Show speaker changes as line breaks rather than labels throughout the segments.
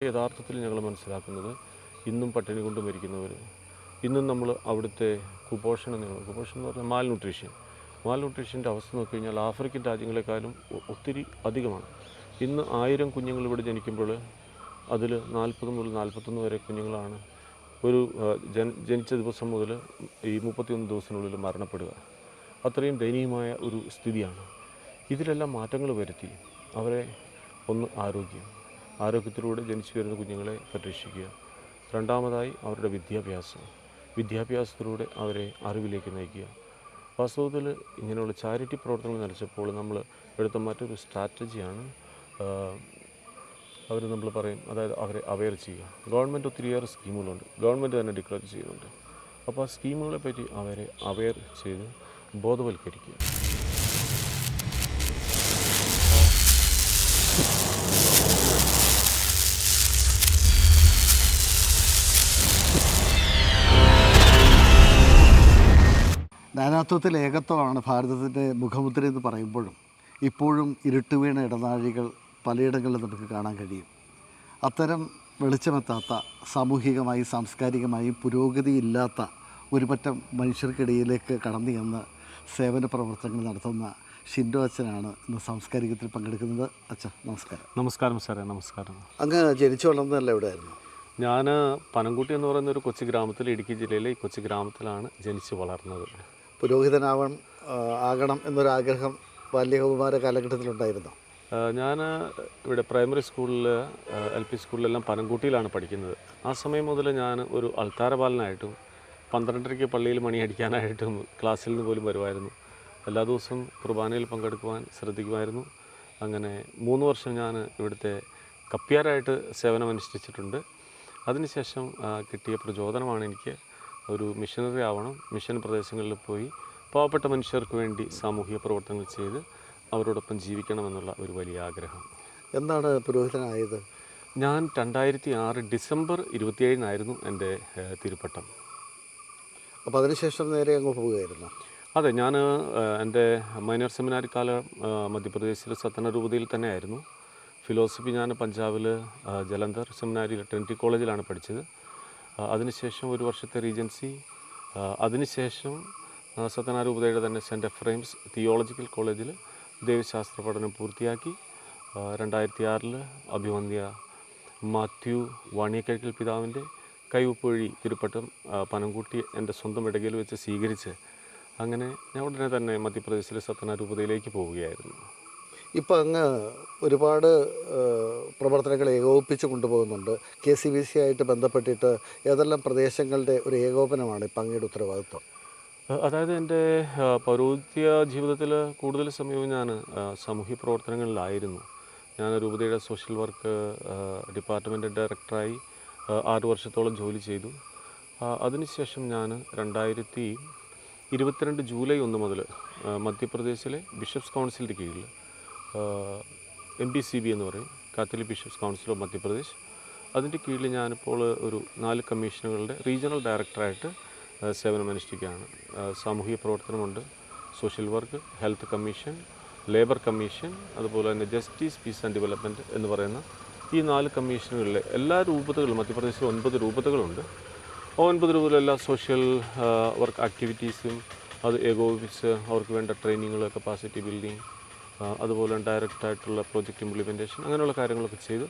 യഥാർത്ഥത്തിൽ ഞങ്ങൾ മനസ്സിലാക്കുന്നത് ഇന്നും പട്ടിണി കൊണ്ട് മരിക്കുന്നവർ, ഇന്നും നമ്മൾ അവിടുത്തെ കുപോഷണം എന്ന് പറഞ്ഞാൽ മാൽന്യൂട്രീഷൻ്റെ അവസ്ഥ നോക്കിക്കഴിഞ്ഞാൽ ആഫ്രിക്കൻ രാജ്യങ്ങളെക്കാളും ഒത്തിരി അധികമാണ്. ഇന്ന് 1000 കുഞ്ഞുങ്ങൾ ഇവിടെ ജനിക്കുമ്പോൾ അതിൽ 40 മുതൽ 41 വരെ കുഞ്ഞുങ്ങളാണ് ഒരു ജനിച്ച ദിവസം മുതൽ ഈ 31 ദിവസത്തിനുള്ളിൽ മരണപ്പെടുക. അത്രയും ദയനീയമായ ഒരു സ്ഥിതിയാണ്. ഇതിലെല്ലാം മാറ്റങ്ങൾ വരുത്തി അവരെ ഒന്ന് ആരോഗ്യത്തിലൂടെ ജനിച്ചു വരുന്ന കുഞ്ഞുങ്ങളെ പരിരക്ഷിക്കുക. രണ്ടാമതായി അവരുടെ വിദ്യാഭ്യാസത്തിലൂടെ അവരെ അറിവിലേക്ക് നയിക്കുക. വാസ്തവത്തിൽ ഇങ്ങനെയുള്ള ചാരിറ്റി പ്രവർത്തനങ്ങൾ നയിച്ചപ്പോൾ നമ്മൾ എടുത്ത മറ്റൊരു സ്ട്രാറ്റജിയാണ് നമ്മൾ പറയും, അതായത് അവരെ അവെയർ ചെയ്യുക. ഗവൺമെൻറ് ഒത്തിരിയേറെ സ്കീമുകളുണ്ട്, ഗവൺമെൻറ് തന്നെ ഡിക്ലെയർ ചെയ്യുന്നുണ്ട്. അപ്പോൾ ആ സ്കീമുകളെ പറ്റി അവരെ അവെയർ ചെയ്ത് ബോധവൽക്കരിക്കുക.
നാനാത്വത്തിൽ ഏകത്വമാണ് ഭാരതത്തിൻ്റെ മുഖമുദ്ര എന്ന് പറയുമ്പോഴും ഇപ്പോഴും ഇരുട്ടുവീണ ഇടനാഴികൾ പലയിടങ്ങളിലും നമുക്ക് കാണാൻ കഴിയും. അത്തരം വെളിച്ചമെത്താത്ത, സാമൂഹികമായി സാംസ്കാരികമായും പുരോഗതിയില്ലാത്ത ഒരു പറ്റം മനുഷ്യർക്കിടയിലേക്ക് കടന്നു ചെന്ന് സേവന പ്രവർത്തനങ്ങൾ നടത്തുന്ന ഷിൻഡോ അച്ഛനാണ് ഇന്ന് സാംസ്കാരികത്തിൽ പങ്കെടുക്കുന്നത്. അച്ഛാ നമസ്കാരം.
നമസ്കാരം സാറേ. നമസ്കാരം.
അങ്ങ് ജനിച്ചു വളർന്നതല്ല എവിടെയായിരുന്നു?
ഞാൻ പനംകുട്ടി എന്ന് പറയുന്ന ഒരു കൊച്ചു ഗ്രാമത്തിൽ, ഇടുക്കി ജില്ലയിലെ ഈ കൊച്ചു ഗ്രാമത്തിലാണ് ജനിച്ചു വളർന്നത്.
ആകണം എന്നൊരാഗ്രഹം ബാല്യകൗമാര കാലഘട്ടത്തിലുണ്ടായിരുന്നു.
ഞാൻ ഇവിടെ പ്രൈമറി സ്കൂളിൽ, LP സ്കൂളിലെല്ലാം പനംകുട്ടിയിലാണ് പഠിക്കുന്നത്. ആ സമയം മുതൽ ഞാൻ ഒരു അൾത്താരപാലനായിട്ടും 12:30 പള്ളിയിൽ മണിയടിക്കാനായിട്ടും ക്ലാസ്സിൽ നിന്ന് പോലും വരുമായിരുന്നു. എല്ലാ ദിവസവും കുർബാനയിൽ പങ്കെടുക്കുവാൻ ശ്രദ്ധിക്കുമായിരുന്നു. അങ്ങനെ 3 വർഷം ഞാൻ ഇവിടുത്തെ കപ്പ്യാരായിട്ട് സേവനമനുഷ്ഠിച്ചിട്ടുണ്ട്. അതിനുശേഷം കിട്ടിയ പ്രചോദനമാണ് എനിക്ക് ഒരു മിഷനറി ആവണം, മിഷൻ പ്രദേശങ്ങളിൽ പോയി പാവപ്പെട്ട മനുഷ്യർക്ക് വേണ്ടി സാമൂഹിക പ്രവർത്തനങ്ങൾ ചെയ്ത് അവരോടൊപ്പം ജീവിക്കണമെന്നുള്ള ഒരു വലിയ ആഗ്രഹം.
എന്താണ് പുരോഹിതനായത്?
ഞാൻ 2006 ഡിസംബർ 27 എൻ്റെ തിരുപ്പട്ടം.
അപ്പോൾ അതിനുശേഷം നേരെ അങ്ങ് പോവുകയായിരുന്നു?
അതെ, ഞാൻ എൻ്റെ മൈനർ സെമിനാരി കാലം മധ്യപ്രദേശിലെ സത്തനരൂപതയിൽ തന്നെയായിരുന്നു. ഫിലോസഫി ഞാൻ പഞ്ചാബിൽ ജലന്ധർ സെമിനാരിയിൽ ട്രിനിറ്റി കോളേജിലാണ് പഠിച്ചത്. അതിനുശേഷം 1 വർഷത്തെ റീജൻസി, അതിനുശേഷം സത്തനാരൂപതയുടെ തന്നെ സെൻറ്റ് എഫ്രൈംസ് തിയോളജിക്കൽ കോളേജിൽ ദൈവശാസ്ത്ര പഠനം പൂർത്തിയാക്കി 2006 അഭിവന്ദ്യ മാത്യു വാണിയക്കഴിക്കൽ പിതാവിൻ്റെ കൈവപ്പൊഴി തിരുപ്പട്ടം പനംകുട്ടി എൻ്റെ സ്വന്തം ഇടകയിൽ വെച്ച് സ്വീകരിച്ച് അങ്ങനെ ഞാൻ ഉടനെ തന്നെ മധ്യപ്രദേശിലെ സത്തനാരൂപതയിലേക്ക് പോവുകയായിരുന്നു.
ഇപ്പം അങ്ങ് ഒരുപാട് പ്രവർത്തനങ്ങൾ ഏകോപിപ്പിച്ച് കൊണ്ടുപോകുന്നുണ്ട്. KCBC ആയിട്ട് ബന്ധപ്പെട്ടിട്ട് ഏതെല്ലാം പ്രദേശങ്ങളുടെ ഒരു ഏകോപനമാണ് ഇപ്പം അങ്ങയുടെ ഉത്തരവാദിത്വം?
അതായത് എൻ്റെ പൗരോഹിത്യ ജീവിതത്തിൽ കൂടുതൽ സമയവും ഞാൻ സാമൂഹ്യ പ്രവർത്തനങ്ങളിലായിരുന്നു. ഞാൻ രൂപതയുടെ സോഷ്യൽ വർക്ക് ഡിപ്പാർട്ട്മെൻറ്റ് ഡയറക്ടറായി 6 വർഷത്തോളം ജോലി ചെയ്തു. അതിനുശേഷം ഞാൻ 2022 ജൂലൈ 1 മുതൽ മധ്യപ്രദേശിലെ ബിഷപ്സ് കൗൺസിലിൻ്റെ കീഴിൽ MBCB എന്ന് പറയും, Catholic bishops council of Madhya Pradesh, അതിൻ്റെ കീഴിൽ ഞാനിപ്പോൾ ഒരു 4 കമ്മീഷനുകളുടെ റീജിയണൽ ഡയറക്ടറായിട്ട് സേവനമനുഷ്ഠിക്കുകയാണ്. സാമൂഹിക പ്രവർത്തനമുണ്ട്, social work, health commission, labour commission, അതുപോലെ തന്നെ ജസ്റ്റിസ്, പീസ് ആൻഡ് ഡെവലപ്മെൻറ്റ് എന്ന് പറയുന്ന ഈ 4 കമ്മീഷനുകളിലെ എല്ലാ രൂപതകളും, മധ്യപ്രദേശിൽ 9 രൂപതകളുണ്ട്. 9 രൂപതയിലെല്ലാ സോഷ്യൽ വർക്ക് ആക്ടിവിറ്റീസും അത് ഏകോപിപ്പിച്ച് അവർക്ക് വേണ്ട ട്രെയിനിങ്ങുകൾ, കപ്പാസിറ്റി ബിൽഡിംഗ്, അതുപോലെ ഡയറക്റ്റായിട്ടുള്ള പ്രോജക്റ്റ് ഇംപ്ലിമെൻറ്റേഷൻ, അങ്ങനെയുള്ള കാര്യങ്ങളൊക്കെ ചെയ്ത്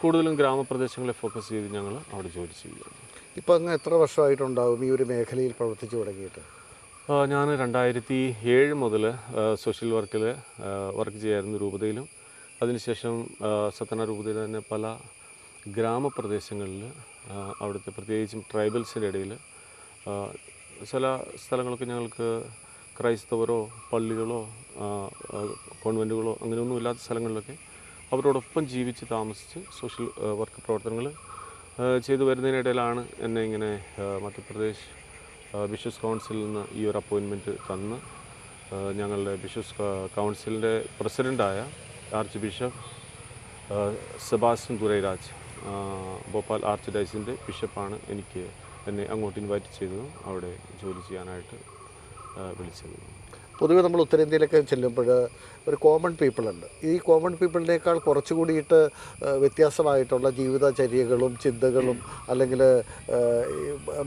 കൂടുതലും ഗ്രാമപ്രദേശങ്ങളെ ഫോക്കസ് ചെയ്ത് ഞങ്ങൾ അവിടെ ജോലി ചെയ്യുകയാണ്.
ഇപ്പോൾ അങ്ങ് എത്ര വർഷമായിട്ടുണ്ടാവും ഈ ഒരു മേഖലയിൽ പ്രവർത്തിച്ചു തുടങ്ങിയിട്ട്?
ഞാൻ 2007 മുതൽ സോഷ്യൽ വർക്കിൽ വർക്ക് ചെയ്യായിരുന്നു രൂപതയിലും. അതിനുശേഷം സത്തന രൂപതയിൽ തന്നെ പല ഗ്രാമപ്രദേശങ്ങളിൽ അവിടുത്തെ പ്രത്യേകിച്ചും ട്രൈബൽസിൻ്റെ ഇടയിൽ ചില സ്ഥലങ്ങളൊക്കെ ഞങ്ങൾക്ക് ക്രൈസ്തവരോ പള്ളികളോ കോൺവെൻറ്റുകളോ അങ്ങനെയൊന്നും ഇല്ലാത്ത സ്ഥലങ്ങളിലൊക്കെ അവരോടൊപ്പം ജീവിച്ച് താമസിച്ച് സോഷ്യൽ വർക്ക് പ്രവർത്തനങ്ങൾ ചെയ്തു വരുന്നതിനിടയിലാണ് എന്നെ ഇങ്ങനെ മധ്യപ്രദേശ് ബിഷപ്സ് കൗൺസിലിൽ നിന്ന് ഈ ഒരു അപ്പോയിൻമെൻറ്റ് തന്ന് ഞങ്ങളുടെ ബിഷപ്സ് കൗൺസിലിൻ്റെ പ്രസിഡൻ്റായ archbishop Sebastian Durairaj, Bhopal ആർച്ച് ഡയസിൻ്റെ ബിഷപ്പാണ് എന്നെ അങ്ങോട്ട് ഇൻവൈറ്റ് ചെയ്തതും അവിടെ ജോലി ചെയ്യാനായിട്ട് വിളിച്ചത്.
പൊതുവെ നമ്മൾ ഉത്തരേന്ത്യയിലൊക്കെ ചെല്ലുമ്പോൾ ഒരു കോമൺ പീപ്പിളുണ്ട്. ഈ കോമൺ പീപ്പിളിനേക്കാൾ കുറച്ചുകൂടിയിട്ട് വ്യത്യാസമായിട്ടുള്ള ജീവിതചര്യകളും ചിന്തകളും അല്ലെങ്കിൽ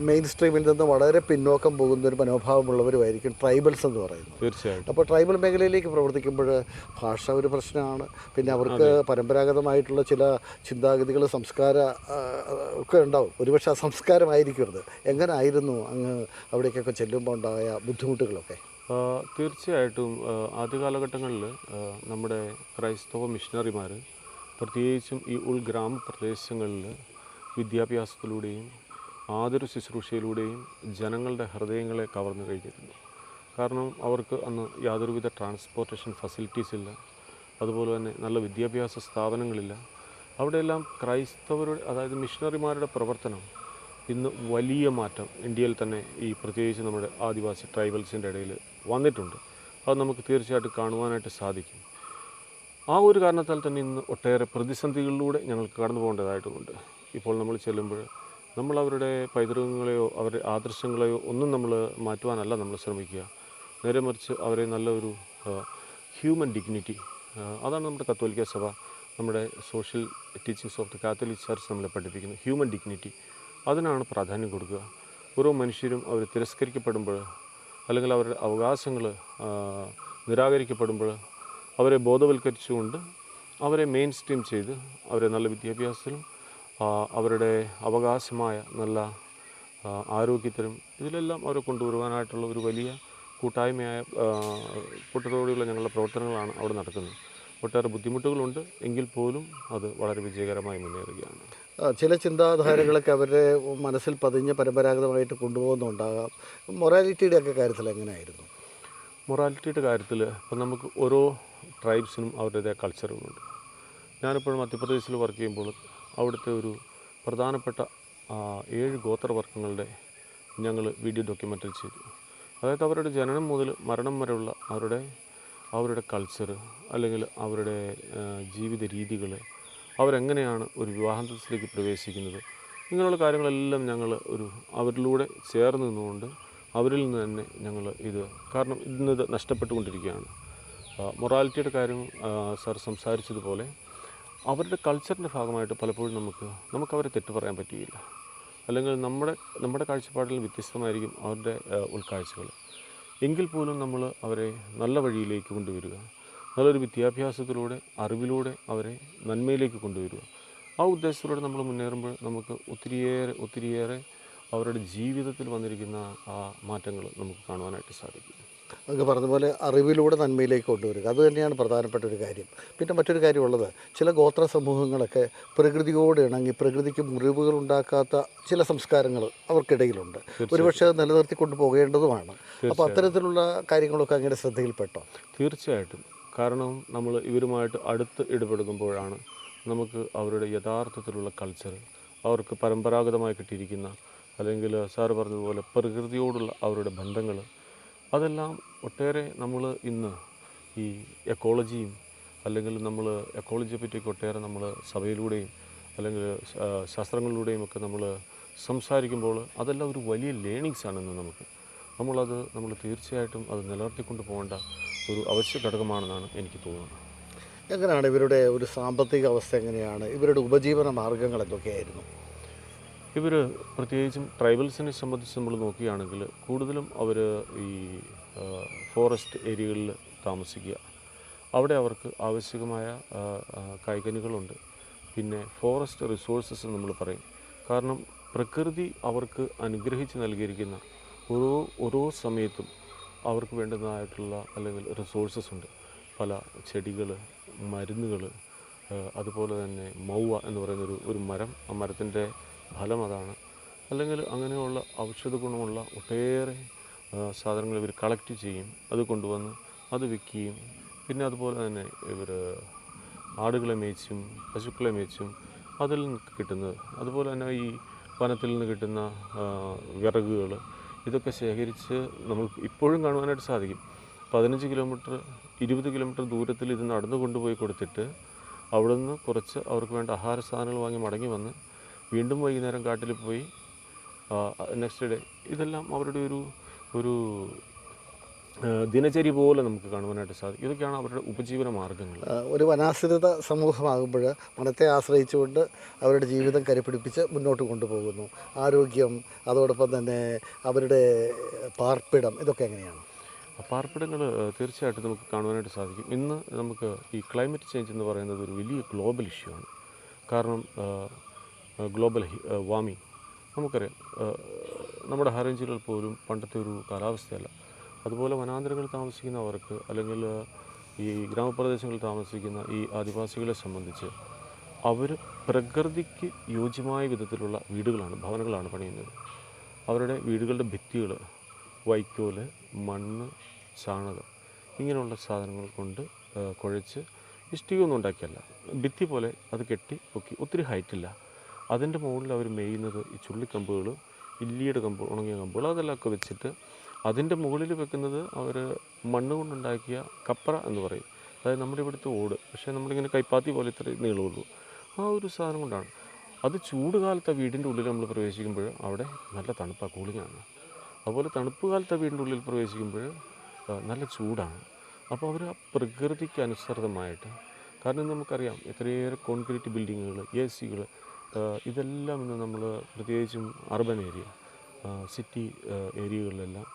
മെയിൻ സ്ട്രീമിൽ നിന്ന് വളരെ പിന്നോക്കം പോകുന്ന ഒരു മനോഭാവമുള്ളവരുമായിരിക്കും ട്രൈബൽസ് എന്ന് പറയുന്നത്.
തീർച്ചയായിട്ടും.
അപ്പോൾ ട്രൈബൽ മേഖലയിലേക്ക് പ്രവർത്തിക്കുമ്പോൾ ഭാഷ ഒരു പ്രശ്നമാണ്. പിന്നെ അവർക്ക് പരമ്പരാഗതമായിട്ടുള്ള ചില ചിന്താഗതികൾ, സംസ്കാര ഒക്കെ ഉണ്ടാവും. ഒരുപക്ഷെ ആ സംസ്കാരമായിരിക്കരുത്. എങ്ങനെ ആയിരുന്നു അങ്ങ് അവിടേക്കൊക്കെ ചെല്ലുമ്പോൾ ഉണ്ടായ ബുദ്ധിമുട്ടുകളൊക്കെ?
തീർച്ചയായിട്ടും ആദ്യ കാലഘട്ടങ്ങളിൽ നമ്മുടെ ക്രൈസ്തവ മിഷണറിമാർ പ്രത്യേകിച്ചും ഈ ഉൾഗ്രാമപ്രദേശങ്ങളിൽ വിദ്യാഭ്യാസത്തിലൂടെയും ആതുര ശുശ്രൂഷയിലൂടെയും ജനങ്ങളുടെ ഹൃദയങ്ങളെ കവർന്നു കഴിഞ്ഞിരുന്നു. കാരണം അവർക്ക് അന്ന് യാതൊരുവിധ ട്രാൻസ്പോർട്ടേഷൻ ഫെസിലിറ്റീസ് ഇല്ല, അതുപോലെ തന്നെ നല്ല വിദ്യാഭ്യാസ സ്ഥാപനങ്ങളില്ല. അവിടെയെല്ലാം ക്രൈസ്തവരുടെ, അതായത് മിഷണറിമാരുടെ പ്രവർത്തനം ഇന്ന് വലിയ മാറ്റം ഇന്ത്യയിൽ തന്നെ ഈ പ്രത്യേകിച്ച് നമ്മുടെ ആദിവാസി ട്രൈബൽസിൻ്റെ ഇടയിൽ വന്നിട്ടുണ്ട്. അത് നമുക്ക് തീർച്ചയായിട്ടും കാണുവാനായിട്ട് സാധിക്കും. ആ ഒരു കാരണത്താൽ തന്നെ ഇന്ന് ഒട്ടേറെ പ്രതിസന്ധികളിലൂടെ ഞങ്ങൾക്ക് കടന്നു പോകേണ്ടതായിട്ടുമുണ്ട്. ഇപ്പോൾ നമ്മൾ ചെല്ലുമ്പോൾ നമ്മൾ അവരുടെ പൈതൃകങ്ങളെയോ അവരുടെ ആദർശങ്ങളെയോ ഒന്നും നമ്മൾ മാറ്റുവാനല്ല നമ്മൾ ശ്രമിക്കുക. നേരെ മറിച്ച് അവരെ നല്ലൊരു ഹ്യൂമൻ ഡിഗ്നിറ്റി, അതാണ് നമ്മുടെ കത്തോലിക്ക സഭ, നമ്മുടെ social teachings of the Catholic church നമ്മളെ പഠിപ്പിക്കുന്നത്. ഹ്യൂമൻ ഡിഗ്നിറ്റി, അതിനാണ് പ്രാധാന്യം കൊടുക്കുക. ഓരോ മനുഷ്യരും അവർ തിരസ്കരിക്കപ്പെടുമ്പോൾ അല്ലെങ്കിൽ അവരുടെ അവകാശങ്ങൾ നിരാകരിക്കപ്പെടുമ്പോൾ അവരെ ബോധവൽക്കരിച്ചുകൊണ്ട് അവരെ മെയിൻ സ്ട്രീം ചെയ്ത് അവരെ നല്ല വിദ്യാഭ്യാസത്തിലും അവരുടെ അവകാശമായ നല്ല ആരോഗ്യത്തിലും ഇതിലെല്ലാം അവരെ കൊണ്ടുവരുവാനായിട്ടുള്ള ഒരു വലിയ കൂട്ടായ്മയായ കൂട്ടത്തോടെയുള്ള ഞങ്ങളുടെ പ്രവർത്തനങ്ങളാണ് അവിടെ നടക്കുന്നത്. ഒട്ടേറെ ബുദ്ധിമുട്ടുകളുണ്ട്, എങ്കിൽ പോലും അത് വളരെ വിജയകരമായി മുന്നേറുകയാണ്.
ചില ചിന്താധാരകളൊക്കെ അവരുടെ മനസ്സിൽ പതിഞ്ഞ് പരമ്പരാഗതമായിട്ട് കൊണ്ടുപോകുന്നുണ്ടാകാം. മൊറാലിറ്റിയുടെ ഒക്കെ കാര്യത്തിൽ എങ്ങനെയായിരുന്നു?
മൊറാലിറ്റിയുടെ കാര്യത്തിൽ ഇപ്പം നമുക്ക് ഓരോ ട്രൈബ്സിനും അവരുടേതായ കൾച്ചറുകളുണ്ട്. ഞാനിപ്പോൾ മധ്യപ്രദേശിൽ വർക്ക് ചെയ്യുമ്പോൾ അവിടുത്തെ ഒരു പ്രധാനപ്പെട്ട 7 ഗോത്രവർഗ്ഗങ്ങളുടെ ഞങ്ങൾ വീഡിയോ ഡോക്യുമെൻ്ററി ചെയ്തു. അതായത് അവരുടെ ജനനം മുതൽ മരണം വരെയുള്ള അവരുടെ കൾച്ചർ, അല്ലെങ്കിൽ അവരുടെ ജീവിത രീതികൾ, അവരെങ്ങനെയാണ് ഒരു വിവാഹത്തിലേക്ക് പ്രവേശിക്കുന്നത്, ഇങ്ങനെയുള്ള കാര്യങ്ങളെല്ലാം ഞങ്ങൾ അവരിലൂടെ ചേർന്ന് നിന്നുകൊണ്ട് അവരിൽ നിന്ന് തന്നെ ഞങ്ങൾ കാരണം ഇന്നത് നഷ്ടപ്പെട്ടുകൊണ്ടിരിക്കുകയാണ്. മൊറാലിറ്റിയുടെ കാര്യം സാർ സംസാരിച്ചതുപോലെ അവരുടെ കൾച്ചറിൻ്റെ ഭാഗമായിട്ട് പലപ്പോഴും നമുക്ക് അവരെ തെറ്റ് പറയാൻ പറ്റുകയില്ല. അല്ലെങ്കിൽ നമ്മുടെ കാഴ്ചപ്പാടിൽ വ്യത്യസ്തമായിരിക്കും അവരുടെ ഉൾക്കാഴ്ചകൾ. എങ്കിൽ പോലും നമ്മൾ അവരെ നല്ല വഴിയിലേക്ക് കൊണ്ടുവരിക, നല്ലൊരു വിദ്യാഭ്യാസത്തിലൂടെ, അറിവിലൂടെ അവരെ നന്മയിലേക്ക് കൊണ്ടുവരിക. ആ ഉദ്ദേശത്തിലൂടെ നമ്മൾ മുന്നേറുമ്പോൾ നമുക്ക് ഒത്തിരിയേറെ അവരുടെ ജീവിതത്തിൽ വന്നിരിക്കുന്ന ആ മാറ്റങ്ങൾ നമുക്ക് കാണുവാനായിട്ട് സാധിക്കും.
അങ്ങ് പറഞ്ഞതുപോലെ അറിവിലൂടെ നന്മയിലേക്ക് കൊണ്ടുവരിക, അത് തന്നെയാണ് പ്രധാനപ്പെട്ട ഒരു കാര്യം. പിന്നെ മറ്റൊരു കാര്യമുള്ളത്, ചില ഗോത്ര സമൂഹങ്ങളൊക്കെ പ്രകൃതിയോട് ഇണങ്ങി പ്രകൃതിക്ക് മുറിവുകൾ ഉണ്ടാക്കാത്ത ചില സംസ്കാരങ്ങൾ അവർക്കിടയിലുണ്ട്. ഒരുപക്ഷെ അത് നിലനിർത്തിക്കൊണ്ട് പോകേണ്ടതുമാണ്. അപ്പോൾ അത്തരത്തിലുള്ള കാര്യങ്ങളൊക്കെ അങ്ങനെ ശ്രദ്ധയിൽപ്പെട്ടോ?
തീർച്ചയായിട്ടും. കാരണം നമ്മൾ ഇവരുമായിട്ട് അടുത്ത് ഇടപെടുമ്പോഴാണ് നമുക്ക് അവരുടെ യഥാർത്ഥത്തിലുള്ള കൾച്ചർ, അവർക്ക് പരമ്പരാഗതമായി കിട്ടിയിരിക്കുന്ന, അല്ലെങ്കിൽ സാറ് പറഞ്ഞതുപോലെ പ്രകൃതിയോടുള്ള അവരുടെ ബന്ധങ്ങൾ, അതെല്ലാം ഒട്ടേറെ നമ്മൾ ഇന്ന് ഈ എക്കോളജിയും, അല്ലെങ്കിൽ നമ്മൾ എക്കോളജിയെ പറ്റിയൊക്കെ ഒട്ടേറെ നമ്മൾ സഭയിലൂടെയും അല്ലെങ്കിൽ ശാസ്ത്രങ്ങളിലൂടെയും ഒക്കെ നമ്മൾ സംസാരിക്കുമ്പോൾ അതെല്ലാം ഒരു വലിയ ലേണിങ്സാണ് ഇന്ന് നമ്മൾ തീർച്ചയായിട്ടും അത് നിലനിർത്തിക്കൊണ്ട് പോകേണ്ട ഒരു അവശ്യ ഘടകമാണെന്നാണ് എനിക്ക് തോന്നുന്നത്.
എങ്ങനെയാണ് ഇവരുടെ ഒരു സാമ്പത്തിക അവസ്ഥ, എങ്ങനെയാണ് ഇവരുടെ ഉപജീവന മാർഗ്ഗങ്ങൾ എന്തൊക്കെയായിരുന്നു?
ഇവർ പ്രത്യേകിച്ചും ട്രൈബൽസിനെ സംബന്ധിച്ച് നമ്മൾ നോക്കുകയാണെങ്കിൽ കൂടുതലും അവർ ഈ ഫോറസ്റ്റ് ഏരിയകളിൽ താമസിക്കുക. അവിടെ അവർക്ക് ആവശ്യമായ കായ്കനികളുണ്ട്. പിന്നെ ഫോറസ്റ്റ് റിസോഴ്സസ് നമ്മൾ പറയും. കാരണം പ്രകൃതി അവർക്ക് അനുഗ്രഹിച്ച് നൽകിയിരിക്കുന്ന ഓരോ സമയത്തും അവർക്ക് വേണ്ടതായിട്ടുള്ള അല്ലെങ്കിൽ റിസോഴ്സസ് ഉണ്ട്. പല ചെടികൾ, മരുന്നുകൾ, അതുപോലെ തന്നെ മൗവ എന്ന് പറയുന്നൊരു ഒരു മരം, ആ മരത്തിൻ്റെ ഫലം അതാണ്. അല്ലെങ്കിൽ അങ്ങനെയുള്ള ഔഷധ ഗുണമുള്ള ഒട്ടേറെ സാധനങ്ങൾ ഇവർ കളക്ട് ചെയ്യും. അത് കൊണ്ടുവന്ന് അത് വിൽക്കുകയും, പിന്നെ അതുപോലെ തന്നെ ഇവർ ആടുകളെ മേയ്ച്ചും പശുക്കളെ മേയ്ച്ചും അതിൽ നിന്ന് കിട്ടുന്നത്, അതുപോലെ തന്നെ ഈ വനത്തിൽ നിന്ന് കിട്ടുന്ന വിറകുകൾ, ഇതൊക്കെ ശേഖരിച്ച് നമ്മൾ ഇപ്പോഴും കാണുവാനായിട്ട് സാധിക്കും. 15 കിലോമീറ്റർ 20 കിലോമീറ്റർ ദൂരത്തിൽ ഇത് നടന്നു കൊണ്ടുപോയി കൊടുത്തിട്ട് അവിടെ നിന്ന് കുറച്ച് അവർക്ക് വേണ്ട ആഹാര സാധനങ്ങൾ വാങ്ങി മടങ്ങി വന്ന് വീണ്ടും വൈകുന്നേരം കാട്ടിൽ പോയി നെക്സ്റ്റ് ഡേ, ഇതെല്ലാം അവരുടെ ഒരു ദിനചര്യ പോലെ നമുക്ക് കാണുവാനായിട്ട് സാധിക്കും. ഇതൊക്കെയാണ് അവരുടെ ഉപജീവന മാർഗ്ഗങ്ങൾ.
ഒരു വനാശ്രിത സമൂഹമാകുമ്പോൾ വനത്തെ ആശ്രയിച്ചുകൊണ്ട് അവരുടെ ജീവിതം കരുപിടിപ്പിച്ച് മുന്നോട്ട് കൊണ്ടുപോകുന്നു. ആരോഗ്യം, അതോടൊപ്പം തന്നെ അവരുടെ പാർപ്പിടം, ഇതൊക്കെ എങ്ങനെയാണ്?
പാർപ്പിടങ്ങൾ തീർച്ചയായിട്ടും നമുക്ക് കാണുവാനായിട്ട് സാധിക്കും. ഇന്ന് നമുക്ക് ഈ ക്ലൈമറ്റ് ചേഞ്ച് എന്ന് പറയുന്നത് ഒരു വലിയ ഗ്ലോബൽ ഇഷ്യൂ ആണ്. കാരണം ഗ്ലോബൽ വാർമിംഗ് നമുക്കറിയാം. നമ്മുടെ ഹൈറേഞ്ചുകൾ പോലും പണ്ടത്തെ ഒരു കാലാവസ്ഥയല്ല. അതുപോലെ വനാന്തരങ്ങളിൽ താമസിക്കുന്നവർക്ക് അല്ലെങ്കിൽ ഈ ഗ്രാമപ്രദേശങ്ങളിൽ താമസിക്കുന്ന ഈ ആദിവാസികളെ സംബന്ധിച്ച് അവർ പ്രകൃതിക്ക് യോജ്യമായ വിധത്തിലുള്ള വീടുകളാണ്, ഭവനങ്ങളാണ് പണിയുന്നത്. അവരുടെ വീടുകളുടെ ഭിത്തികൾ വൈക്കോല്, മണ്ണ്, ചാണകം ഇങ്ങനെയുള്ള സാധനങ്ങൾ കൊണ്ട് കുഴച്ച് ഇഷ്ടികയൊന്നും ഉണ്ടാക്കിയല്ല, ഭിത്തി പോലെ അത് കെട്ടി പൊക്കി. ഒത്തിരി ഹൈറ്റില്ല. അതിൻ്റെ മുകളിൽ അവർ മേയുന്നത് ഈ ചുള്ളിക്കമ്പുകൾ, ഇല്ലിയുടെ കമ്പ്, ഉണങ്ങിയ കമ്പുകൾ അതെല്ലാമൊക്കെ വെച്ചിട്ട് അതിൻ്റെ മുകളിൽ വെക്കുന്നത് അവർ മണ്ണ് കൊണ്ടുണ്ടാക്കിയ കപ്ര എന്ന് പറയും. അതായത് നമ്മുടെ ഇവിടുത്തെ ഓട്, പക്ഷേ നമ്മളിങ്ങനെ കൈപ്പാത്തി പോലെ ഇത്രയും നീളമുള്ളൂ. ആ ഒരു സാധനം കൊണ്ടാണ്. അത് ചൂട് കാലത്ത് ആ വീടിൻ്റെ ഉള്ളിൽ നമ്മൾ പ്രവേശിക്കുമ്പോൾ അവിടെ നല്ല തണുപ്പാണ്, കൂളിങ്ങാണ്. അതുപോലെ തണുപ്പ് കാലത്ത് ആ വീടിൻ്റെ ഉള്ളിൽ പ്രവേശിക്കുമ്പോൾ നല്ല ചൂടാണ്. അപ്പോൾ അവർ ആ പ്രകൃതിക്ക് അനുസൃതമായിട്ട്, കാരണം നമുക്കറിയാം എത്രയേറെ കോൺക്രീറ്റ് ബിൽഡിങ്ങുകൾ, എ സികൾ, ഇതെല്ലാം ഇന്ന് നമ്മൾ പ്രത്യേകിച്ചും അർബൻ ഏരിയ, സിറ്റി ഏരിയകളിലെല്ലാം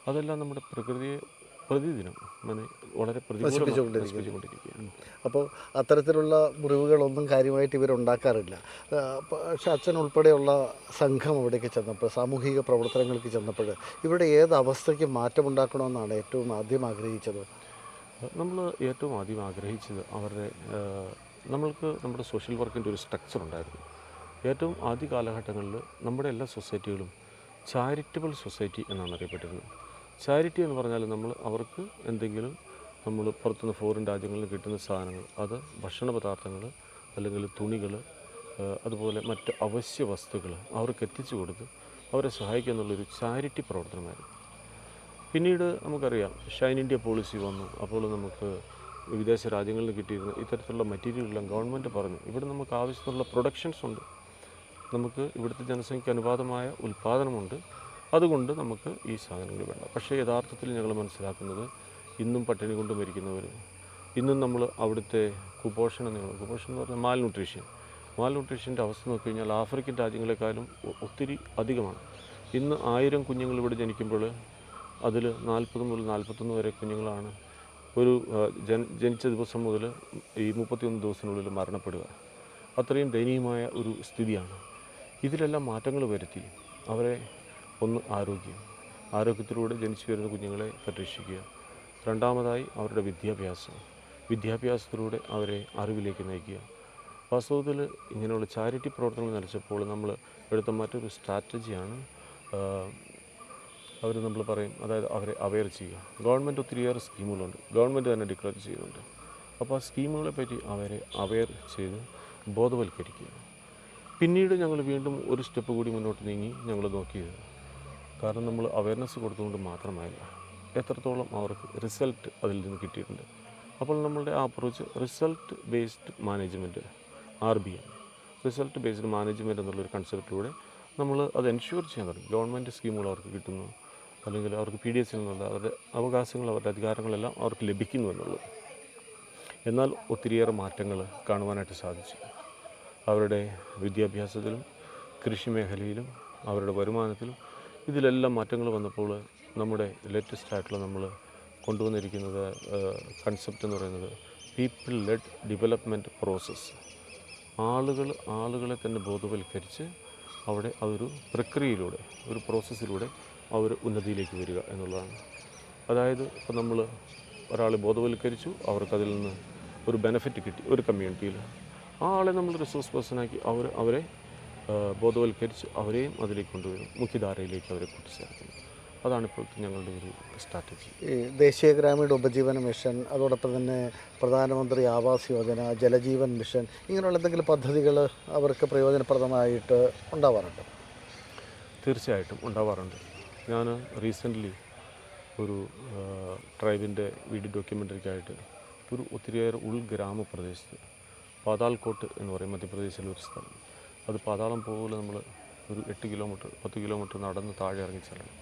അതെല്ലാം നമ്മുടെ പ്രകൃതിയെ പ്രതിദിനം അങ്ങനെ വളരെ നശിപ്പിച്ചുകൊണ്ടിരിക്കുകയാണ്.
അപ്പോൾ അത്തരത്തിലുള്ള മുറിവുകളൊന്നും കാര്യമായിട്ട് ഇവരുണ്ടാക്കാറില്ല. പക്ഷെ അച്ഛൻ ഉൾപ്പെടെയുള്ള സംഘം അവിടേക്ക് ചെന്നപ്പോൾ, സാമൂഹിക പ്രവർത്തനങ്ങൾക്ക് ചെന്നപ്പോൾ ഇവരുടെ ഏത് അവസ്ഥയ്ക്ക് മാറ്റമുണ്ടാക്കണമെന്നാണ് ഏറ്റവും ആദ്യം ആഗ്രഹിച്ചത്?
നമ്മൾ ഏറ്റവും ആദ്യം ആഗ്രഹിച്ചത് അവരുടെ നമ്മൾക്ക് നമ്മുടെ സോഷ്യൽ വർക്കിൻ്റെ ഒരു സ്ട്രക്ചർ ഉണ്ടായിരുന്നു. ഏറ്റവും ആദ്യ കാലഘട്ടങ്ങളിൽ നമ്മുടെ എല്ലാ സൊസൈറ്റികളും ചാരിറ്റബിൾ സൊസൈറ്റി എന്നാണ് അറിയപ്പെട്ടിരുന്നത്. ചാരിറ്റി എന്ന് പറഞ്ഞാൽ നമ്മൾ അവർക്ക് എന്തെങ്കിലും നമ്മൾ പുറത്തുനിന്ന് ഫോറിൻ രാജ്യങ്ങളിൽ കിട്ടുന്ന സാധനങ്ങൾ, അത് ഭക്ഷണ പദാർത്ഥങ്ങൾ അല്ലെങ്കിൽ തുണികൾ, അതുപോലെ മറ്റ് അവശ്യ വസ്തുക്കൾ അവർക്ക് എത്തിച്ചു കൊടുത്ത് അവരെ സഹായിക്കുക എന്നുള്ളൊരു ചാരിറ്റി പ്രവർത്തനമായിരുന്നു. പിന്നീട് നമുക്കറിയാം ഷൈൻ ഇന്ത്യ പോളിസി വന്നു. അപ്പോൾ നമുക്ക് വിദേശ രാജ്യങ്ങളിൽ കിട്ടിയിരുന്ന ഇത്തരത്തിലുള്ള മെറ്റീരിയലെല്ലാം ഗവൺമെൻറ് പറഞ്ഞു ഇവിടെ നമുക്ക് ആവശ്യത്തിനുള്ള പ്രൊഡക്ഷൻസ് ഉണ്ട്, നമുക്ക് ഇവിടുത്തെ ജനസംഖ്യ അനുപാതമായ ഉൽപ്പാദനമുണ്ട്, അതുകൊണ്ട് നമുക്ക് ഈ സാധനങ്ങൾ വേണ്ട. പക്ഷേ യഥാർത്ഥത്തിൽ ഞങ്ങൾ മനസ്സിലാക്കുന്നത് ഇന്നും പട്ടിണി കൊണ്ട് മരിക്കുന്നവർ, ഇന്നും നമ്മൾ അവിടുത്തെ കുപോഷണം എന്ന് പറഞ്ഞാൽ മാൽന്യൂട്രീഷൻ്റെ അവസ്ഥ നോക്കി കഴിഞ്ഞാൽ ആഫ്രിക്കൻ രാജ്യങ്ങളെക്കാളും ഒത്തിരി അധികമാണ്. ഇന്ന് 1000 കുഞ്ഞുങ്ങൾ ഇവിടെ ജനിക്കുമ്പോൾ അതിൽ 40 മുതൽ 41 വരെ കുഞ്ഞുങ്ങളാണ് ഒരു ജനിച്ച ദിവസം മുതൽ ഈ 31 ദിവസത്തിനുള്ളിൽ മരണപ്പെടുക. അത്രയും ദയനീയമായ ഒരു സ്ഥിതിയാണ്. ഇതിലെല്ലാം മാറ്റങ്ങൾ വരുത്തി അവരെ ഒന്ന് ആരോഗ്യത്തിലൂടെ ജനിച്ചു വരുന്ന കുഞ്ഞുങ്ങളെ പരിരക്ഷിക്കുക. രണ്ടാമതായി അവരുടെ വിദ്യാഭ്യാസത്തിലൂടെ അവരെ അറിവിലേക്ക് നയിക്കുക. വാസ്തവത്തിൽ ഇങ്ങനെയുള്ള ചാരിറ്റി പ്രവർത്തനങ്ങൾ നയിച്ചപ്പോൾ നമ്മൾ എടുത്ത മറ്റൊരു സ്ട്രാറ്റജിയാണ് നമ്മൾ പറയും, അതായത് അവരെ അവെയർ ചെയ്യുക. ഗവൺമെൻറ് ഒത്തിരിയേറെ സ്കീമുകളുണ്ട്, ഗവൺമെൻറ് തന്നെ ഡിക്ലെയർ ചെയ്യുന്നുണ്ട്. അപ്പോൾ ആ സ്കീമുകളെ പറ്റി അവരെ അവെയർ ചെയ്ത് ബോധവൽക്കരിക്കുക. പിന്നീട് ഞങ്ങൾ വീണ്ടും ഒരു സ്റ്റെപ്പ് കൂടി മുന്നോട്ട് നീങ്ങി ഞങ്ങൾ നോക്കിയത്, കാരണം നമ്മൾ അവയർനെസ് കൊടുത്തുകൊണ്ട് മാത്രമായില്ല, എത്രത്തോളം അവർക്ക് റിസൾട്ട് അതിൽ നിന്ന് കിട്ടിയിട്ടുണ്ട്. അപ്പോൾ നമ്മളുടെ ആ approach result based management, RBM, result based management എന്നുള്ളൊരു കൺസെപ്റ്റിലൂടെ നമ്മൾ അത് എൻഷ്യൂർ ചെയ്യാൻ തുടങ്ങി. ഗവൺമെൻറ് സ്കീമുകൾ അവർക്ക് കിട്ടുന്നു, അല്ലെങ്കിൽ അവർക്ക് PDS നിന്നുള്ള അവരുടെ അവകാശങ്ങൾ, അവരുടെ അധികാരങ്ങളെല്ലാം അവർക്ക് ലഭിക്കുന്നു എന്നുള്ളത്. എന്നാൽ ഒത്തിരിയേറെ മാറ്റങ്ങൾ കാണുവാനായിട്ട് സാധിച്ചു. അവരുടെ വിദ്യാഭ്യാസത്തിലും കൃഷി മേഖലയിലും അവരുടെ വരുമാനത്തിലും ഇതിലെല്ലാം മാറ്റങ്ങൾ വന്നപ്പോൾ നമ്മുടെ ലേറ്റസ്റ്റ് ആയിട്ടുള്ള നമ്മൾ കൊണ്ടുവന്നിരിക്കുന്നത് കൺസെപ്റ്റ് എന്ന് പറയുന്നത് പീപ്പിൾ ലെഡ് ഡെവലപ്മെൻറ്റ് പ്രോസസ്സ്. ആളുകളെ തന്നെ ബോധവൽക്കരിച്ച് അവിടെ അതൊരു പ്രക്രിയയിലൂടെ, ഒരു പ്രോസസ്സിലൂടെ അവർ ഉന്നതിയിലേക്ക് വരിക എന്നുള്ളതാണ്. അതായത് ഇപ്പോൾ നമ്മൾ ഒരാളെ ബോധവൽക്കരിച്ചു, അവർക്കതിൽ നിന്ന് ഒരു ബെനഫിറ്റ് കിട്ടി ഒരു കമ്മ്യൂണിറ്റിയിൽ, ആ ആളെ നമ്മൾ റിസോഴ്സ് പേഴ്സണാക്കി അവരെ ബോധവൽക്കരിച്ച് അവരെയും അതിലേക്ക് കൊണ്ടുവരും, മുഖ്യധാരയിലേക്ക് അവരെ കൂട്ടിച്ചേർക്കുന്നു. അതാണ് ഇപ്പോഴത്തെ ഞങ്ങളുടെ ഒരു സ്ട്രാറ്റജി.
ഈ ദേശീയ ഗ്രാമീണ ഉപജീവന മിഷൻ, അതോടൊപ്പം തന്നെ പ്രധാനമന്ത്രി ആവാസ് യോജന, ജലജീവൻ മിഷൻ, ഇങ്ങനെയുള്ള എന്തെങ്കിലും പദ്ധതികൾ അവർക്ക് പ്രയോജനപ്രദമായിട്ട് ഉണ്ടാവാറുണ്ട്?
തീർച്ചയായിട്ടും ഉണ്ടാവാറുണ്ട്. ഞാൻ റീസെൻ്റ്ലി ഒരു ട്രൈബിൻ്റെ വീഡിയോ ഡോക്യുമെൻ്ററിക്കായിട്ട് ഒരു ഒത്തിരിയേറെ ഉൾഗ്രാമപ്രദേശത്ത് പാതാൾകോട്ട് എന്ന് പറയും, മധ്യപ്രദേശിലെ ഒരു സ്ഥലം. അത് പാതാളം പോലെ നമ്മൾ ഒരു 8 കിലോമീറ്റർ 10 കിലോമീറ്റർ നടന്ന് താഴെ ഇറങ്ങി ചെല്ലണം.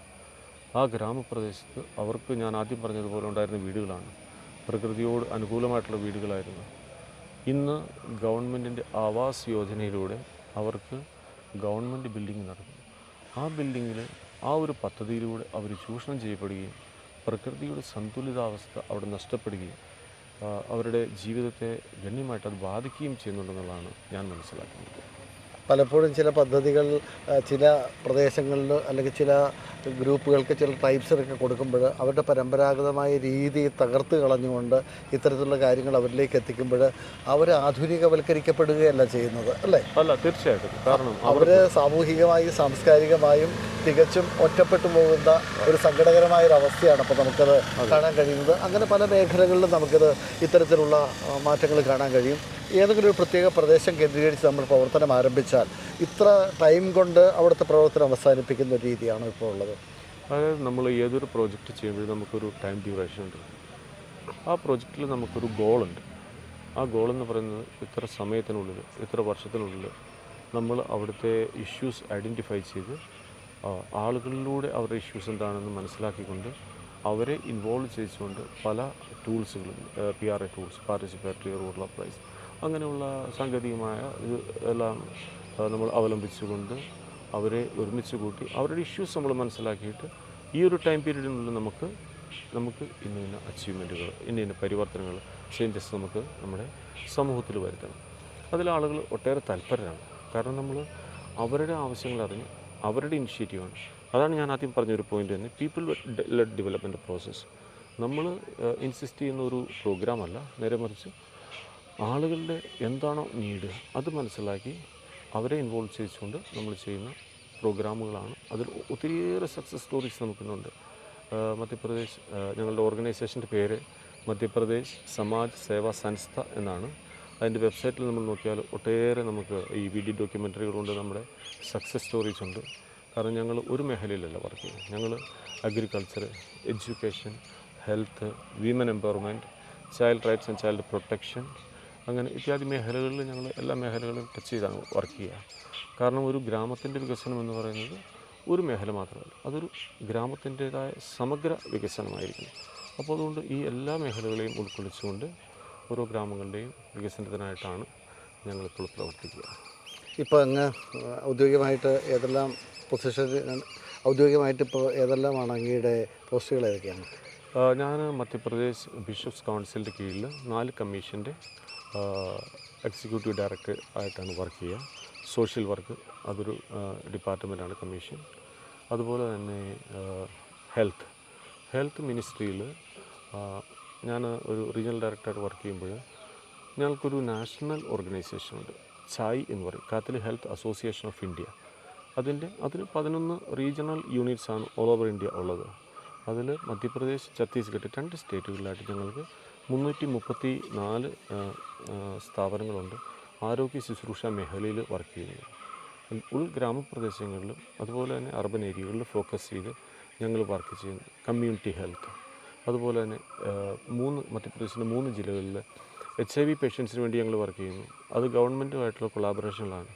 ആ ഗ്രാമപ്രദേശത്ത് അവർക്ക് ഞാൻ ആദ്യം പറഞ്ഞതുപോലെ ഉണ്ടായിരുന്ന വീടുകളാണ്, പ്രകൃതിയോട് അനുകൂലമായിട്ടുള്ള വീടുകളായിരുന്നു. ഇന്ന് ഗവൺമെൻറ്റിൻ്റെ ആവാസ് യോജനയിലൂടെ അവർക്ക് ഗവൺമെൻറ് ബിൽഡിംഗ് നടക്കുന്നു. ആ ബിൽഡിങ്ങിൽ ആ ഒരു പദ്ധതിയിലൂടെ അവർ ചൂഷണം ചെയ്യപ്പെടുകയും പ്രകൃതിയുടെ സന്തുലിതാവസ്ഥ അവിടെ നഷ്ടപ്പെടുകയും അവരുടെ ജീവിതത്തെ ഗണ്യമായിട്ട് അത് ബാധിക്കുകയും ചെയ്യുന്നുണ്ടെന്നുള്ളതാണ് ഞാൻ മനസ്സിലാക്കുന്നത്.
പലപ്പോഴും ചില പദ്ധതികൾ ചില പ്രദേശങ്ങളിൽ അല്ലെങ്കിൽ ചില ഗ്രൂപ്പുകൾക്ക്, ചില ട്രൈബ്സിനൊക്കെ കൊടുക്കുമ്പോൾ അവരുടെ പരമ്പരാഗതമായ രീതി തകർത്ത് കളഞ്ഞുകൊണ്ട് ഇത്തരത്തിലുള്ള കാര്യങ്ങൾ അവരിലേക്ക് എത്തിക്കുമ്പോൾ അവർ ആധുനികവൽക്കരിക്കപ്പെടുകയല്ല ചെയ്യുന്നത്, അല്ലേ?
അല്ല, തീർച്ചയായിട്ടും. കാരണം
അവർ സാമൂഹികമായും സാംസ്കാരികമായും തികച്ചും ഒറ്റപ്പെട്ടു പോകുന്ന ഒരു സങ്കടകരമായൊരു അവസ്ഥയാണ് അപ്പോൾ നമുക്കത് കാണാൻ കഴിയുന്നത്. അങ്ങനെ പല മേഖലകളിലും നമുക്കത് ഇത്തരത്തിലുള്ള മാറ്റങ്ങൾ കാണാൻ കഴിയും. ഏതെങ്കിലും ഒരു പ്രത്യേക പ്രദേശം കേന്ദ്രീകരിച്ച് നമ്മൾ പ്രവർത്തനം ആരംഭിച്ചാൽ ഇത്ര ടൈം കൊണ്ട് അവിടുത്തെ പ്രവർത്തനം അവസാനിപ്പിക്കുന്ന ഒരു രീതിയാണ് ഇപ്പോൾ ഉള്ളത്.
അതായത് നമ്മൾ ഏതൊരു പ്രോജക്റ്റ് ചെയ്യുമ്പോഴും നമുക്കൊരു ടൈം ഡ്യൂറേഷൻ ഉണ്ട്. ആ പ്രോജക്റ്റിൽ നമുക്കൊരു ഗോളുണ്ട്. ആ ഗോളെന്ന് പറയുന്നത് ഇത്ര സമയത്തിനുള്ളിൽ, ഇത്ര വർഷത്തിനുള്ളിൽ നമ്മൾ അവിടുത്തെ ഇഷ്യൂസ് ഐഡൻറ്റിഫൈ ചെയ്ത് ആളുകളിലൂടെ അവരുടെ ഇഷ്യൂസ് എന്താണെന്ന് മനസ്സിലാക്കിക്കൊണ്ട് അവരെ ഇൻവോൾവ് ചെയ്തുകൊണ്ട് പല ടൂൾസുകളും, PRA tools, participatory rural applies, അങ്ങനെയുള്ള സാങ്കേതികമായ ഇത് എല്ലാം നമ്മൾ അവലംബിച്ചുകൊണ്ട് അവരെ ഒരുമിച്ച് കൂട്ടി അവരുടെ ഇഷ്യൂസ് നമ്മൾ മനസ്സിലാക്കിയിട്ട് ഈ ഒരു ടൈം പീരീഡിനുള്ളിൽ നമുക്ക് ഇന്ന ഇന്ന അച്ചീവ്മെൻറ്റുകൾ, ഇന്ന പരിവർത്തനങ്ങൾ, ചേഞ്ചസ് നമുക്ക് നമ്മുടെ സമൂഹത്തിൽ വരുത്തണം. അതിൽ ആളുകൾ ഒട്ടേറെ തൽപരരാണ്. കാരണം നമ്മൾ അവരുടെ ആവശ്യങ്ങൾ അറിഞ്ഞ് അവരുടെ ഇനിഷ്യേറ്റീവാണ്. അതാണ് ഞാൻ ആദ്യം പറഞ്ഞൊരു പോയിൻ്റ് തന്നെ, പീപ്പിൾ ലെഡ് ഡെവലപ്മെൻറ്റ് പ്രോസസ്സ്. നമ്മൾ ഇൻസിസ്റ്റ് ചെയ്യുന്ന ഒരു പ്രോഗ്രാമല്ല, നേരെ മറിച്ച് ആളുകളുടെ എന്താണോ നീഡ് അത് മനസ്സിലാക്കി അവരെ ഇൻവോൾവ് ചെയ്തുകൊണ്ട് നമ്മൾ ചെയ്യുന്ന പ്രോഗ്രാമുകളാണ്. അതിൽ ഒത്തിരിയേറെ സക്സസ് സ്റ്റോറീസ് നമുക്കിന്നുണ്ട്. മധ്യപ്രദേശ്, ഞങ്ങളുടെ ഓർഗനൈസേഷൻ്റെ പേര് മധ്യപ്രദേശ് സമാജ് സേവാ സംസ്ഥ എന്നാണ്. അതിൻ്റെ വെബ്സൈറ്റിൽ നമ്മൾ നോക്കിയാൽ ഒട്ടേറെ നമുക്ക് ഈ വീഡിയോ ഡോക്യുമെൻ്ററികളുണ്ട്, നമ്മുടെ സക്സസ് സ്റ്റോറീസ് ഉണ്ട്. കാരണം ഞങ്ങൾ ഒരു മേഖലയിലല്ല വർക്ക് ചെയ്യുന്നത്. ഞങ്ങൾ agriculture, education, health, women empowerment, child rights and child protection, അങ്ങനെ ഇത്യാദി മേഖലകളിൽ ഞങ്ങൾ എല്ലാ മേഖലകളും ടച്ച് ചെയ്താണ് വർക്ക് ചെയ്യുക. കാരണം ഒരു ഗ്രാമത്തിൻ്റെ വികസനം എന്ന് പറയുന്നത് ഒരു മേഖല മാത്രമല്ല, അതൊരു ഗ്രാമത്തിൻ്റേതായ സമഗ്ര വികസനമായിരിക്കും. അപ്പോൾ അതുകൊണ്ട് ഈ എല്ലാ മേഖലകളെയും ഉൾക്കൊള്ളിച്ചുകൊണ്ട് ഓരോ ഗ്രാമങ്ങളുടെയും വികസനത്തിനായിട്ടാണ് ഞങ്ങളിപ്പോൾ പ്രവർത്തിക്കുക.
ഇപ്പോൾ അങ്ങ് ഔദ്യോഗികമായിട്ട് ഏതെല്ലാം ഔദ്യോഗികമായിട്ട് ഇപ്പോൾ ഏതെല്ലാമാണ് അങ്ങയുടെ പോസ്റ്റുകൾ ഏതൊക്കെയാണ്?
ഞാൻ മധ്യപ്രദേശ് ബിഷപ്സ് കൗൺസിലിൻ്റെ കീഴിൽ 4 കമ്മീഷൻ്റെ എക്സിക്യൂട്ടീവ് ഡയറക്ടർ ആയിട്ടാണ് വർക്ക് ചെയ്യുക. സോഷ്യൽ വർക്ക് അതൊരു ഡിപ്പാർട്ട്മെൻറ്റാണ് കമ്മീഷൻ. അതുപോലെ തന്നെ ഹെൽത്ത് മിനിസ്ട്രിയിൽ ഞാൻ ഒരു റീജിയണൽ ഡയറക്ടറായിട്ട് വർക്ക് ചെയ്യുമ്പോൾ ഞങ്ങൾക്കൊരു നാഷണൽ ഓർഗനൈസേഷനുണ്ട്, ചായ് എന്ന് പറയും, Catholic health association of India. അതിന് 11 റീജിയണൽ യൂണിറ്റ്സാണ് ഓൾ ഓവർ ഇന്ത്യ ഉള്ളത്. അതിൽ മധ്യപ്രദേശ്, ഛത്തീസ്ഗഡ് 2 സ്റ്റേറ്റുകളിലായിട്ട് ഞങ്ങൾക്ക് 334 സ്ഥാപനങ്ങളുണ്ട് ആരോഗ്യ ശുശ്രൂഷ മേഖലയിൽ വർക്ക് ചെയ്യുന്നത്. ഉൾഗ്രാമപ്രദേശങ്ങളിലും അതുപോലെ തന്നെ അർബൻ ഏരിയകളിൽ ഫോക്കസ് ചെയ്ത് ഞങ്ങൾ വർക്ക് ചെയ്യുന്നു. കമ്മ്യൂണിറ്റി ഹെൽത്ത്, അതുപോലെ തന്നെ മധ്യപ്രദേശിൻ്റെ 3 ജില്ലകളിൽ HIV പേഷ്യൻസിന് വേണ്ടി ഞങ്ങൾ വർക്ക് ചെയ്യുന്നു. അത് ഗവൺമെൻറ്റുമായിട്ടുള്ള കൊളാബറേഷനിലാണ്.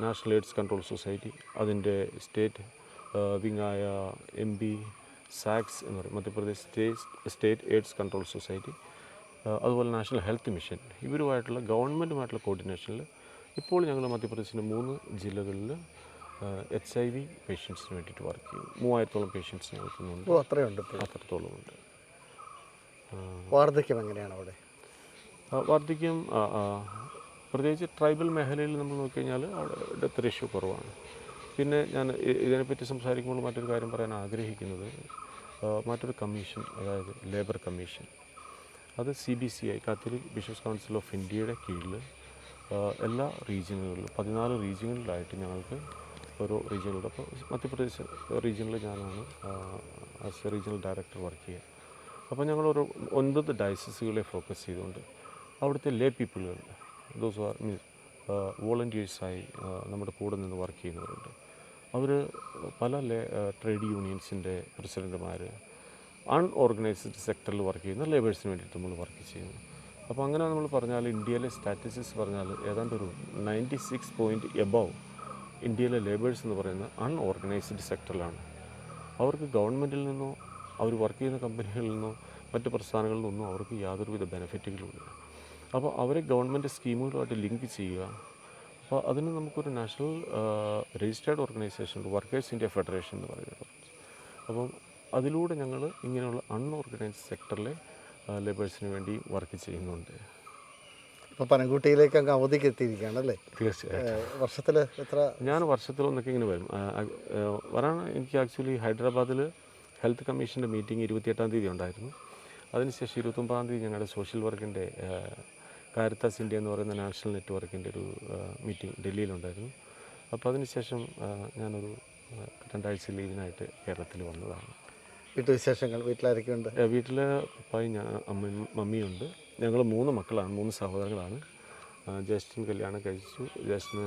നാഷണൽ എയ്ഡ്സ് കൺട്രോൾ സൊസൈറ്റി, അതിൻ്റെ സ്റ്റേറ്റ് വിങ്ങായ MP സാക്സ് എന്ന് പറയും, Madhya Pradesh state AIDS control society, അതുപോലെ നാഷണൽ ഹെൽത്ത് മിഷൻ, ഇവരുമായിട്ടുള്ള ഗവൺമെൻറ്റുമായിട്ടുള്ള കോർഡിനേഷനിൽ ഇപ്പോൾ ഞങ്ങൾ മധ്യപ്രദേശിൻ്റെ 3 ജില്ലകളിൽ HIV പേഷ്യൻസിന് വേണ്ടിയിട്ട് വർക്ക് ചെയ്യുന്നു. 3000-ഓളം പേഷ്യൻസ് ഞങ്ങൾക്കുന്നുണ്ട്. അത്രത്തോളം ഉണ്ട്.
വാർദ്ധക്യം എങ്ങനെയാണ് അവിടെ?
വാർദ്ധക്യം പ്രത്യേകിച്ച് ട്രൈബൽ മേഖലയിൽ നമ്മൾ നോക്കിക്കഴിഞ്ഞാൽ അവിടെ ഡെത്ത് റേഷ്യോ കുറവാണ്. പിന്നെ ഞാൻ ഇതിനെപ്പറ്റി സംസാരിക്കുമ്പോൾ മറ്റൊരു കാര്യം പറയാൻ ആഗ്രഹിക്കുന്നത്, മറ്റൊരു കമ്മീഷൻ, അതായത് ലേബർ കമ്മീഷൻ, അത് CBCI, Catholic bishops council of ഇന്ത്യയുടെ കീഴിൽ എല്ലാ റീജിയനുകളിലും 14 റീജിയനുകളിലായിട്ട് ഞങ്ങൾക്ക് ഓരോ റീജിയനുകളുടെ, അപ്പോൾ മധ്യപ്രദേശ് റീജിയനിൽ ഞാനാണ് as A regional director work ചെയ്യുക. അപ്പോൾ ഞങ്ങൾ ഓരോ 9 ഡയസിസുകളെ ഫോക്കസ് ചെയ്തുകൊണ്ട് അവിടുത്തെ ലേ പീപ്പിളുകൾ, ദോസ് ആർ വോളണ്ടിയേഴ്സായി നമ്മുടെ കൂടെ നിന്ന് വർക്ക് ചെയ്യുന്നവരുണ്ട്. അവർ പല ട്രേഡ് യൂണിയൻസിൻ്റെ പ്രസിഡൻറ്റുമാർ, അൺഓർഗനൈസ്ഡ് സെക്ടറിൽ വർക്ക് ചെയ്യുന്ന ലേബേഴ്സിന് വേണ്ടിയിട്ട് നമ്മൾ വർക്ക് ചെയ്യുന്നു. അപ്പോൾ അങ്ങനെ നമ്മൾ പറഞ്ഞാൽ ഇന്ത്യയിലെ സ്റ്റാറ്റിസ്റ്റിക്സ് പറഞ്ഞാൽ ഏതാണ്ട് ഒരു 96 പോയിൻറ്റ് എബവ് ഇന്ത്യയിലെ ലേബേഴ്സ് എന്ന് പറയുന്ന അൺഓർഗനൈസ്ഡ് സെക്ടറിലാണ്. അവർക്ക് ഗവൺമെൻറ്റിൽ നിന്നോ അവർ വർക്ക് ചെയ്യുന്ന കമ്പനികളിൽ നിന്നോ മറ്റ് പ്രസ്ഥാനങ്ങളിൽ നിന്നൊന്നും അവർക്ക് യാതൊരുവിധ ബെനിഫിറ്റുകളുമില്ല. അപ്പോൾ അവരെ ഗവൺമെൻറ് സ്കീമുകളുമായിട്ട് ലിങ്ക് ചെയ്യുക. അപ്പോൾ അതിന് നമുക്കൊരു national registered organisation workers India federation എന്ന് പറയുന്നത്. അപ്പം അതിലൂടെ ഞങ്ങൾ ഇങ്ങനെയുള്ള അൺഓർഗനൈസ്ഡ് സെക്ടറിലെ ലേബേഴ്സിന് വേണ്ടി വർക്ക് ചെയ്യുന്നുണ്ട്.
ഇപ്പോൾ പനംകുട്ടിയിലേക്ക് അങ്ങ് അവധിക്ക് എത്തിയിരിക്കുകയാണല്ലേ?
തീർച്ചയായിട്ടും.
വർഷത്തിൽ എത്ര?
ഞാൻ വർഷത്തിലൊന്നൊക്കെ ഇങ്ങനെ വരും. വരാൻ എനിക്ക് ആക്ച്വലി ഹൈദരാബാദിൽ ഹെൽത്ത് കമ്മീഷൻ്റെ മീറ്റിംഗ് 28-ാം തീയതി ഉണ്ടായിരുന്നു. അതിനുശേഷം 29-ാം തീയതി ഞങ്ങളുടെ സോഷ്യൽ വർക്കിൻ്റെ കാരിത്താസ് ഇന്ത്യ എന്ന് പറയുന്ന നാഷണൽ നെറ്റ്വർക്കിൻ്റെ ഒരു മീറ്റിംഗ് ഡൽഹിയിലുണ്ടായിരുന്നു. അപ്പോൾ അതിനുശേഷം ഞാനൊരു 2 ആഴ്ച ലീവിനായിട്ട് കേരളത്തിൽ വന്നതാണ്.
വീട്ടുവിശേഷങ്ങൾ? വീട്ടിലാരൊക്കെയുണ്ട്?
വീട്ടിൽ പപ്പായും അമ്മയും മമ്മിയുണ്ട്. ഞങ്ങൾ 3 മക്കളാണ്, 3 സഹോദരങ്ങളാണ്. ജ്യേഷ്ഠൻ കല്യാണം കഴിച്ചു. ജ്യേഷ്ഠന്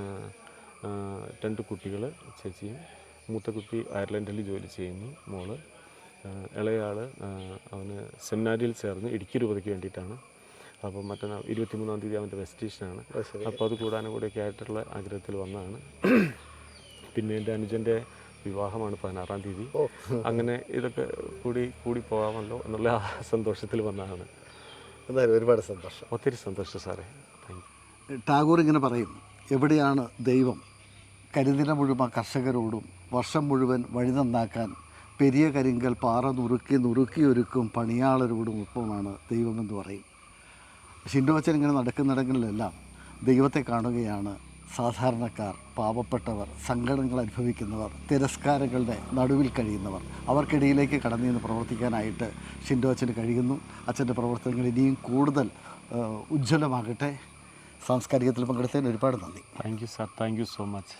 2 കുട്ടികൾ, ചേച്ചിയും. മൂത്ത കുട്ടി അയർലൻഡിൽ ജോലി ചെയ്യുന്നു, മോള്. ഇളയാൾ അവന് സെമിനാരിയിൽ ചേർന്ന് ഇടുക്കി രൂപതയ്ക്ക് വേണ്ടിയിട്ടാണ്. അപ്പോൾ മറ്റന്നാൾ 23-ാം തീയതി അവൻ്റെ വെസ്റ്റേഷനാണ്. അപ്പോൾ അത് കൂടാനും കൂടെയൊക്കെ ആയിട്ടുള്ള ആഗ്രഹത്തിൽ വന്നതാണ്. പിന്നെ എൻ്റെ അനുജൻ്റെ വിവാഹമാണ് 16-ാം തീയതി. അങ്ങനെ ഇതൊക്കെ കൂടി പോകാമല്ലോ എന്നുള്ള ആ സന്തോഷത്തിൽ വന്നതാണ്.
എന്തായാലും ഒരുപാട് സന്തോഷം.
ഒത്തിരി സന്തോഷം സാറേ. Thank you.
ടാഗോർ ഇങ്ങനെ പറയും, എവിടെയാണ് ദൈവം? കരിദിന മുഴുവൻ കർഷകരോടും വർഷം മുഴുവൻ വഴി നന്നാക്കാൻ പെരിയ കരിങ്കൽ പാറ നുറുക്കിയൊരുക്കും പണിയാളരോടും ഒപ്പമാണ് ദൈവമെന്ന് പറയും. ഷിൻഡോ അച്ഛൻ ഇങ്ങനെ നടക്കുന്നിടങ്ങളിലെല്ലാം ദൈവത്തെ കാണുകയാണ്. സാധാരണക്കാർ, പാവപ്പെട്ടവർ, സങ്കടങ്ങൾ അനുഭവിക്കുന്നവർ, തിരസ്കാരങ്ങളുടെ നടുവിൽ കഴിയുന്നവർ, അവർക്കിടയിലേക്ക് കടന്നു നിന്ന് പ്രവർത്തിക്കാനായിട്ട് ഷിൻഡോ അച്ഛന് കഴിയുന്നു. അച്ഛൻ്റെ പ്രവർത്തനങ്ങൾ ഇനിയും കൂടുതൽ ഉജ്ജ്വലമാകട്ടെ. സാംസ്കാരികത്തിൽ പങ്കെടുത്തതിന് ഒരുപാട് നന്ദി.
Thank you sir. Thank you so much.